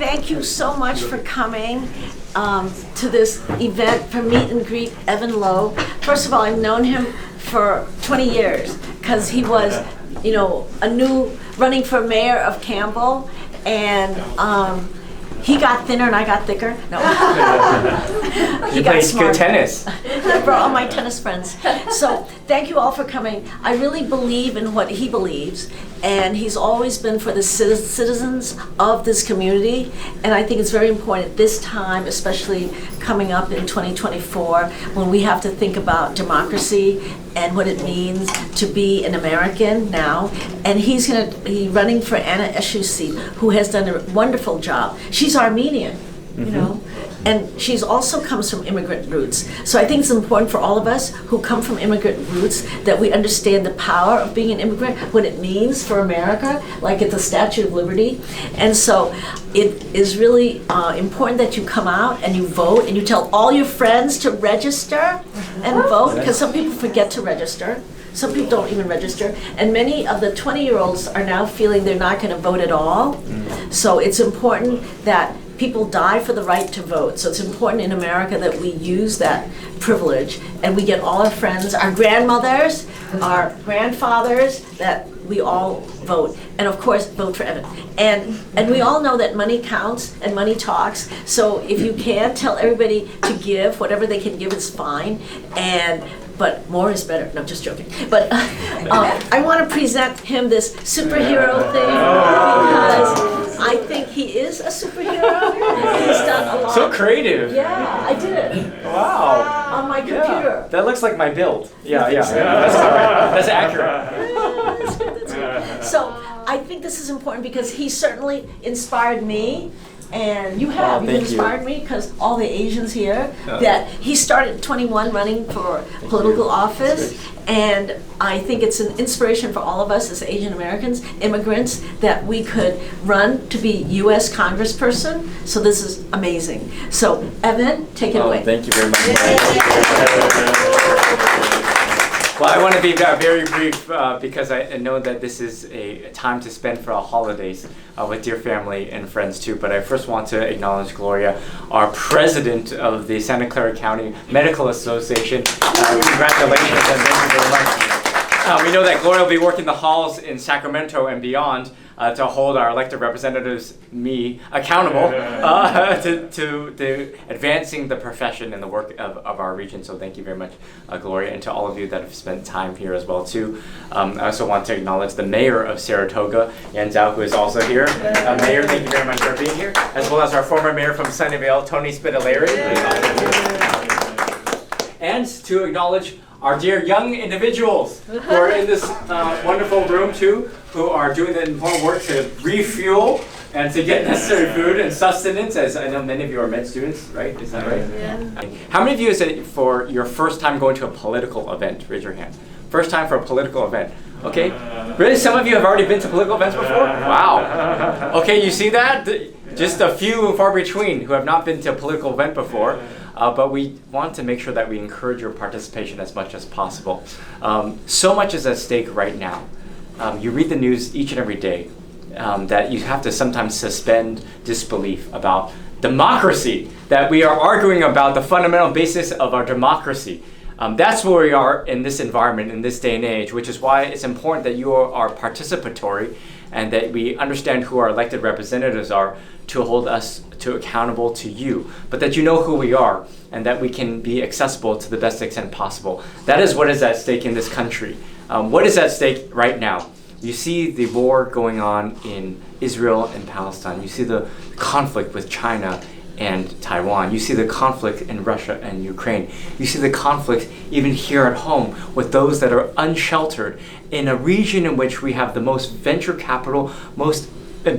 thank you so much for coming to this event for Meet and Greet Evan Lowe. First of all, I've known him for 20 years because he was, running for mayor of Campbell, and he got thinner and I got thicker. No. He plays good tennis. For all my tennis friends. So thank you all for coming. I really believe in what he believes, and he's always been for the citizens of this community, and I think it's very important this time, especially coming up in 2024, when we have to think about democracy and what it means to be an American now. And he's going to be running for Anna Eshu's seat, who has done a wonderful job. She's Armenian, and she's also comes from immigrant roots. So I think it's important for all of us who come from immigrant roots that we understand the power of being an immigrant, what it means for America, like at the Statue of Liberty. And so it is really important that you come out and you vote and you tell all your friends to register and vote, because some people forget to register. Some people don't even register, and many of the 20-year-olds are now feeling they're not going to vote at all. So it's important that people die for the right to vote. So it's important in America that we use that privilege and we get all our friends, our grandmothers, our grandfathers, that we all vote. And of course, vote for Evan. And we all know that money counts and money talks. So if you can, tell everybody to give. Whatever they can give is fine. But more is better. No, just joking. But I want to present him this superhero thing because I think he is a superhero. He's done a lot. So creative. Yeah, I did it. Wow. On my computer. Yeah. That looks like my build. Yeah. That's accurate. That's good. So I think this is important because he certainly inspired me. And you've inspired me, because all the Asians here, that he started at 21 running for political office, and I think it's an inspiration for all of us as Asian Americans, immigrants, that we could run to be US Congressperson. So this is amazing. So Evan, take it away. Thank you very much. Well, I want to be very brief because I know that this is a time to spend for our holidays with dear family and friends too. But I first want to acknowledge Gloria, our president of the Santa Clara County Medical Association. Congratulations and thank you very much. We know that Gloria will be working the halls in Sacramento and beyond to hold our elected representatives, me, accountable to advancing the profession and the work of our region. So thank you very much, Gloria, and to all of you that have spent time here as well too. I also want to acknowledge the mayor of Saratoga, Yan Zhao, who is also here. Mayor, thank you very much for being here, as well as our former mayor from Sunnyvale, Tony Spitaleri. And to acknowledge our dear young individuals who are in this wonderful room too, who are doing the important work to refuel and to get necessary food and sustenance, as I know many of you are med students, right? Is that right? Yeah. How many of you is it for your first time going to a political event? Raise your hand. First time for a political event. Okay. Really? Some of you have already been to political events before? Wow. Okay, you see that? Just a few and far between who have not been to a political event before. But we want to make sure that we encourage your participation as much as possible. So much is at stake right now. You read the news each and every day that you have to sometimes suspend disbelief about democracy, that we are arguing about the fundamental basis of our democracy. That's where we are in this environment, in this day and age, which is why it's important that you are participatory and that we understand who our elected representatives are to hold us to accountable to you, but that you know who we are and that we can be accessible to the best extent possible. That is what is at stake in this country. What is at stake right now? You see the war going on in Israel and Palestine. You see the conflict with China and Taiwan. You see the conflict in Russia and Ukraine. You see the conflict even here at home with those that are unsheltered in a region in which we have the most venture capital, most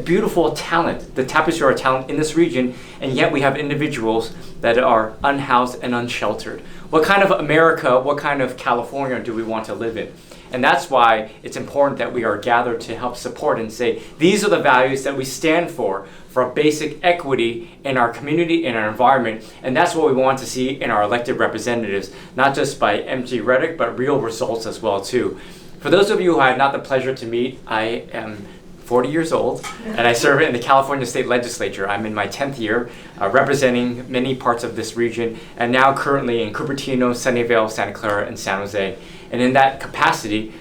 beautiful talent, the tapestry of talent in this region, and yet we have individuals that are unhoused and unsheltered. What kind of America, what kind of California do we want to live in? And that's why it's important that we are gathered to help support and say, these are the values that we stand for basic equity in our community, in our environment. And that's what we want to see in our elected representatives, not just by empty rhetoric, but real results as well too. For those of you who I had not the pleasure to meet, I am 40 years old, and I serve in the California State Legislature. I'm in my 10th year, representing many parts of this region, and now currently in Cupertino, Sunnyvale, Santa Clara, and San Jose. And in that capacity,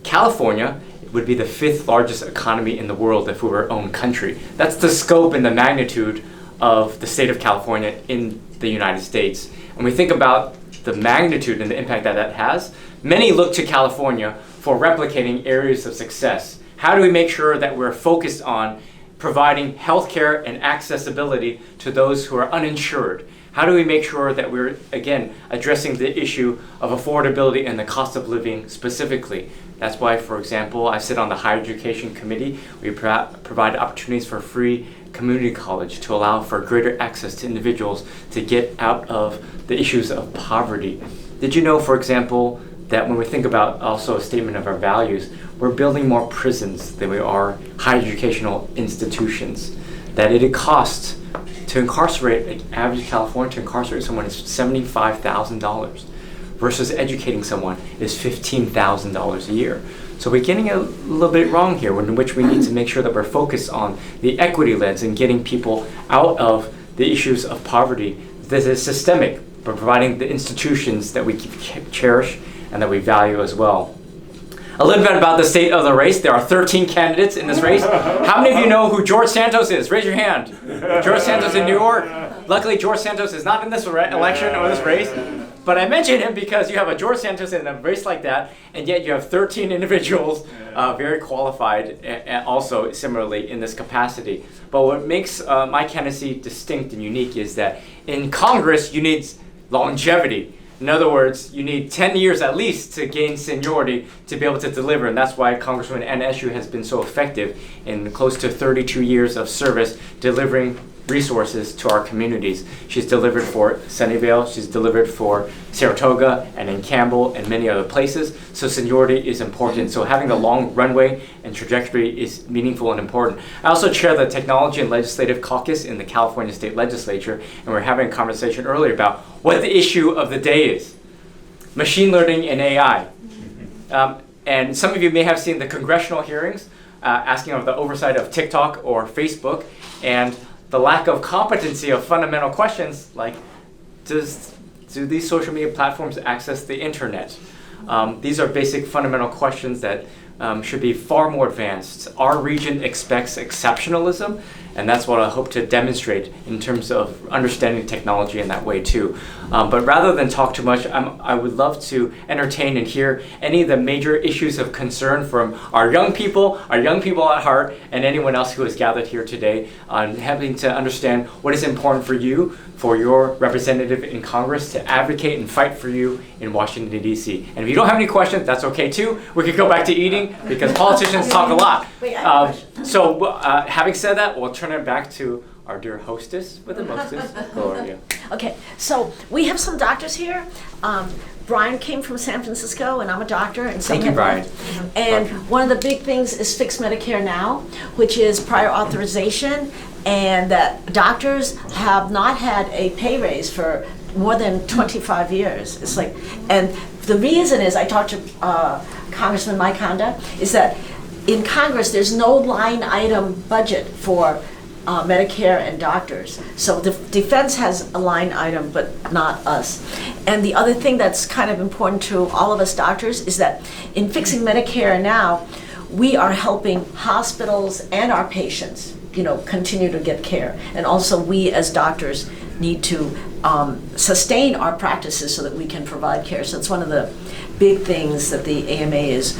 California would be the 5th largest economy in the world if we were our own country. That's the scope and the magnitude of the state of California in the United States. And we think about the magnitude and the impact that that has. Many look to California for replicating areas of success. How do we make sure that we're focused on providing healthcare and accessibility to those who are uninsured? How do we make sure that we're, again, addressing the issue of affordability and the cost of living specifically? That's why, for example, I sit on the Higher Education Committee. We provide opportunities for free community college to allow for greater access to individuals to get out of the issues of poverty. Did you know, for example, that when we think about also a statement of our values, we're building more prisons than we are higher educational institutions? That it costs to incarcerate, an average Californian to incarcerate someone is $75,000 versus educating someone is $15,000 a year. So we're getting a little bit wrong here, in which we need to make sure that we're focused on the equity lens and getting people out of the issues of poverty. This is systemic, but providing the institutions that we cherish and that we value as well. A little bit about the state of the race. There are 13 candidates in this race. How many of you know who George Santos is? Raise your hand. George Santos in New York. Luckily, George Santos is not in this election or this race. But I mention him because you have a George Santos in a race like that, and yet you have 13 individuals very qualified and also similarly in this capacity. But what makes my candidacy distinct and unique is that in Congress, you need longevity. In other words, you need 10 years at least to gain seniority to be able to deliver, and that's why Congresswoman Ann Eshoo has been so effective in close to 32 years of service delivering resources to our communities. She's delivered for Sunnyvale, she's delivered for Saratoga and in Campbell and many other places. So seniority is important. So having a long runway and trajectory is meaningful and important. I also chair the Technology and Legislative Caucus in the California State Legislature, and we're having a conversation earlier about what the issue of the day is. Machine learning and AI. And some of you may have seen the congressional hearings asking of the oversight of TikTok or Facebook, and the lack of competency of fundamental questions like, do these social media platforms access the internet? These are basic fundamental questions that should be far more advanced. Our region expects exceptionalism, and that's what I hope to demonstrate in terms of understanding technology in that way too. But rather than talk too much, I would love to entertain and hear any of the major issues of concern from our young people at heart, and anyone else who has gathered here today on having to understand what is important for you, for your representative in Congress to advocate and fight for you in Washington, D.C. And if you don't have any questions, that's okay too. We could go back to eating because politicians talk a lot. Having said that, we'll turn it back to our dear hostess with the mostest, Gloria. Okay, so we have some doctors here. Brian came from San Francisco, and I'm a doctor. And Thank you, Brian. And one of the big things is Fix Medicare Now, which is prior authorization, and that doctors have not had a pay raise for more than 25 years. It's like, and the reason is, I talked to Congressman Mike Honda, is that in Congress there's no line item budget for Medicare and doctors. So the defense has a line item, but not us. And the other thing that's kind of important to all of us doctors is that in fixing Medicare now, we are helping hospitals and our patients, continue to get care. And also we as doctors need to sustain our practices so that we can provide care. So it's one of the big things that the AMA is,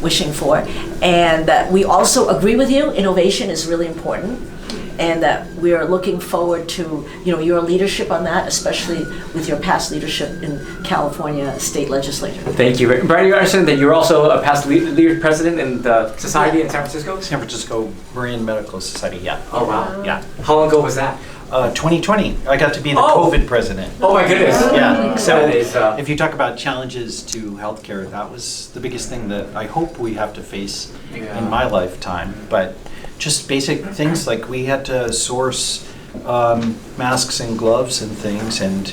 wishing for. And that we also agree with you, innovation is really important. And that we are looking forward to, your leadership on that, especially with your past leadership in California State Legislature. Thank you. Brian, you understand that you're also a past leader president in the society in San Francisco? San Francisco Marine Medical Society, yeah. Oh, wow. Yeah. How long ago was that? 2020. I got to be the COVID president. Oh, my goodness. Yeah. So That is, if you talk about challenges to healthcare, that was the biggest thing that I hope we have to face in my lifetime. But just basic things like we had to source masks and gloves and things and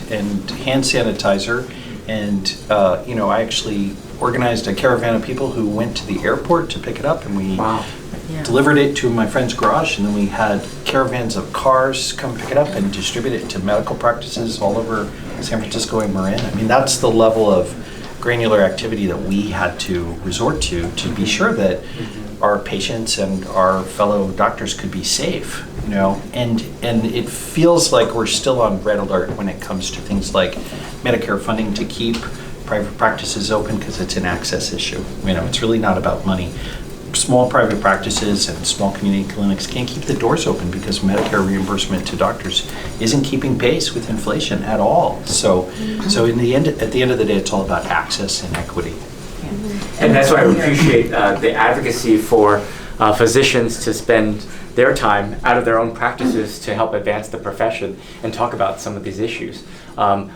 hand sanitizer. And, I actually organized a caravan of people who went to the airport to pick it up, and we delivered it to my friend's garage, and then we had caravans of cars come pick it up and distribute it to medical practices all over San Francisco and Marin. I mean, that's the level of granular activity that we had to resort to be sure that our patients and our fellow doctors could be safe, you know, and it feels like we're still on red alert when it comes to things like Medicare funding to keep private practices open, because it's an access issue. You know, it's really not about money. Small private practices and small community clinics can't keep the doors open because Medicare reimbursement to doctors isn't keeping pace with inflation at all. So at the end of the day, it's all about access and equity. And that's why I appreciate the advocacy for physicians to spend their time out of their own practices to help advance the profession and talk about some of these issues.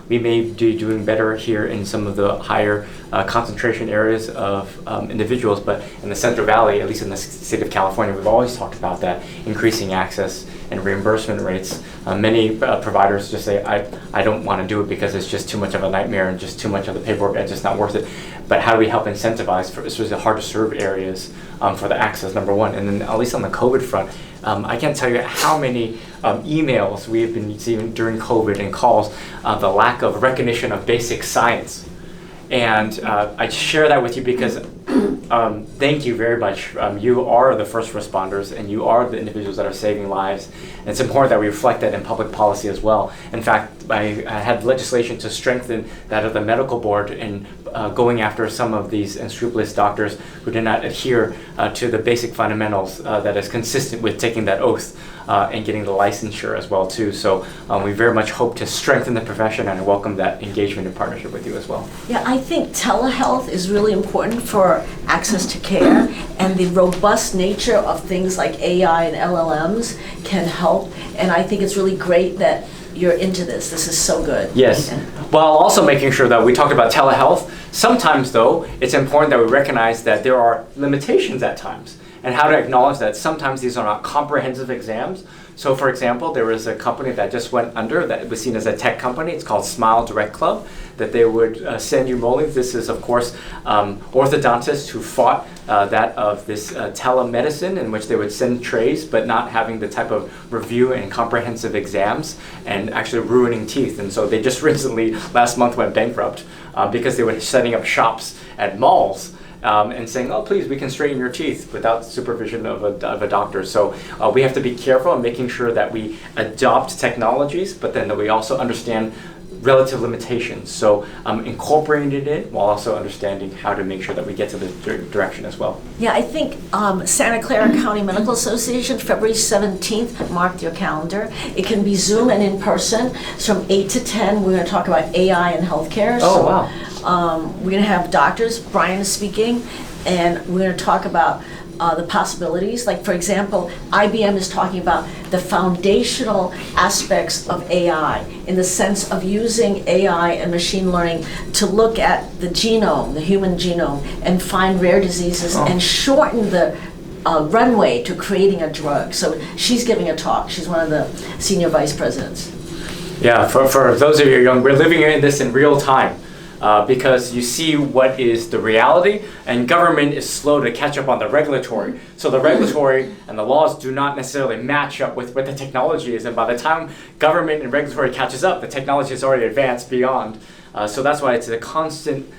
We may be doing better here in some of the higher concentration areas of individuals, but in the Central Valley, at least in the state of California, we've always talked about that, increasing access and reimbursement rates. Many providers just say, I don't want to do it because it's just too much of a nightmare and just too much of the paperwork, it's just not worth it. But how do we help incentivize for sort of the hard to serve areas for the access, number one. And then at least on the COVID front, I can't tell you how many emails we have been receiving during COVID and calls, the lack of recognition of basic science. And I share that with you because thank you very much. You are the first responders and you are the individuals that are saving lives. And it's important that we reflect that in public policy as well. In fact, I had legislation to strengthen that of the medical board in going after some of these unscrupulous doctors who did not adhere to the basic fundamentals that is consistent with taking that oath and getting the licensure as well too. So we very much hope to strengthen the profession, and I welcome that engagement and partnership with you as well. Yeah, I think telehealth is really important for access to care, and the robust nature of things like AI and LLMs can help, and I think it's really great that you're into this. This is so good. Yes. While also making sure that we talked about telehealth, sometimes though, it's important that we recognize that there are limitations at times, and how to acknowledge that sometimes these are not comprehensive exams. So for example, there was a company that just went under that was seen as a tech company. It's called Smile Direct Club, that they would send you rolling. This is of course orthodontists who fought that of this telemedicine, in which they would send trays but not having the type of review and comprehensive exams, and actually ruining teeth. And so they just recently, last month, went bankrupt because they were setting up shops at malls and saying, oh, please, we can straighten your teeth without supervision of a doctor. So we have to be careful in making sure that we adopt technologies, but then that we also understand relative limitations. So incorporating it in while also understanding how to make sure that we get to the direction as well. Yeah, I think Santa Clara County Medical Association, February 17th, mark your calendar. It can be Zoom and in person. It's from 8 to 10. We're going to talk about AI and healthcare. Oh, wow. We're going to have doctors. Brian is speaking, and we're going to talk about the possibilities. Like, for example, IBM is talking about the foundational aspects of AI in the sense of using AI and machine learning to look at the genome, the human genome, and find rare diseases and shorten the runway to creating a drug. So she's giving a talk. She's one of the senior vice presidents. Yeah, for those of you young, we're living in this in real time. Because you see what is the reality, and government is slow to catch up on the regulatory. So the regulatory and the laws do not necessarily match up with what the technology is, and by the time government and regulatory catches up, the technology has already advanced beyond. So that's why it's a constant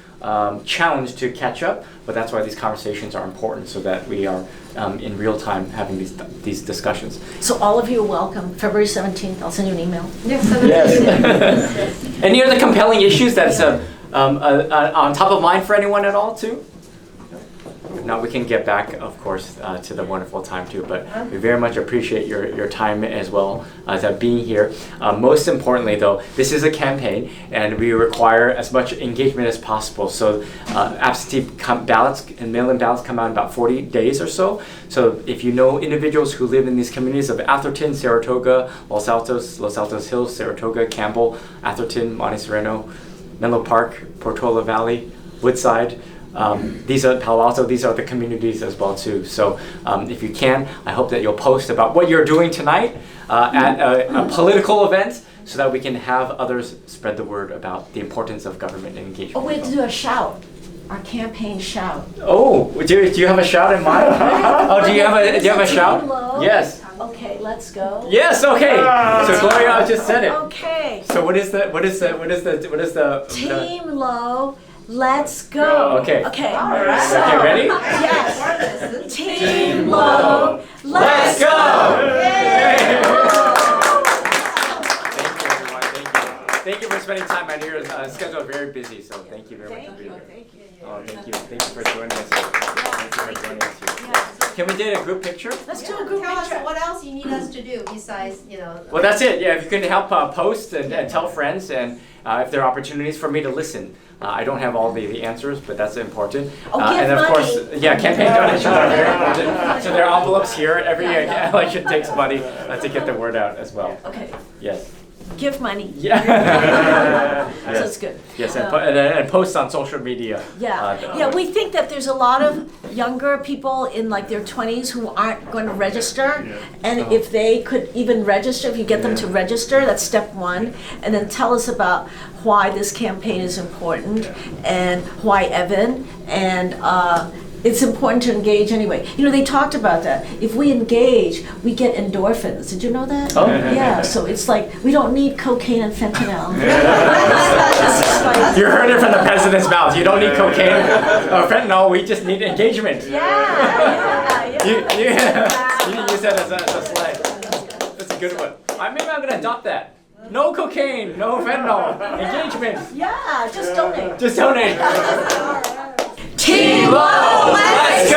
challenge to catch up, but that's why these conversations are important, so that we are in real time having these discussions. So all of you are welcome. February 17th, I'll send you an email. Yes. Any other compelling issues that's on top of mind for anyone at all too? If not, we can get back, of course, to the wonderful time too, but we very much appreciate your time as well as being here. Most importantly though, this is a campaign and we require as much engagement as possible. So absentee ballots and mail-in ballots come out in about 40 days or so. So if you know individuals who live in these communities of Atherton, Saratoga, Los Altos Hills, Saratoga, Campbell, Atherton, Monte Sereno, Menlo Park, Portola Valley, Woodside, these are Palo Alto, these are the communities as well too. So if you can, I hope that you'll post about what you're doing tonight at a political event, so that we can have others spread the word about the importance of government engagement. Oh, we have to do a shout. our campaign shout. Oh, do you have a shout in mind? Oh, do you have a shout? Team Low. Yes. Okay, let's go. Yes. Okay. So Gloria just said it. Okay. So what is the Team Low, let's go. Okay. Okay. All right. So, Okay, ready? Yes. Team Low, let's go. Thank you for spending time. I know your schedule is very busy, so thank you very much for being here. Thank you. Oh, thank you. Thank you for joining us here. Thank you for joining us here. Can we get a group picture? Let's do a group Tell us picture. what else you need us to do besides, Well, that's it. Yeah, if you can help post and tell friends, and if there are opportunities for me to listen. I don't have all the answers, but that's important. Oh, give and of money. course, yeah, campaign donations are very important. So there are envelopes here. Every election takes money to get the word out as well. Okay. Yes. Give money. Yeah. So it's good. Yes, and post on social media. Yeah, we think that there's a lot of younger people in like their 20s who aren't going to register, and if they could even register, if you get them to register, that's step one, and then tell us about why this campaign is important and why Evan, and it's important to engage anyway. They talked about that. If we engage, we get endorphins. Did you know that? Oh. Yeah, so it's like we don't need cocaine and fentanyl. It's like- You heard it from the president's mouth. You don't need cocaine or fentanyl. We just need engagement. Yeah. You said it as a slang. That's a good one. Maybe I'm gonna adopt that. No cocaine, no fentanyl, engagement. Yeah, just donate. Just donate. Team Low, let's go!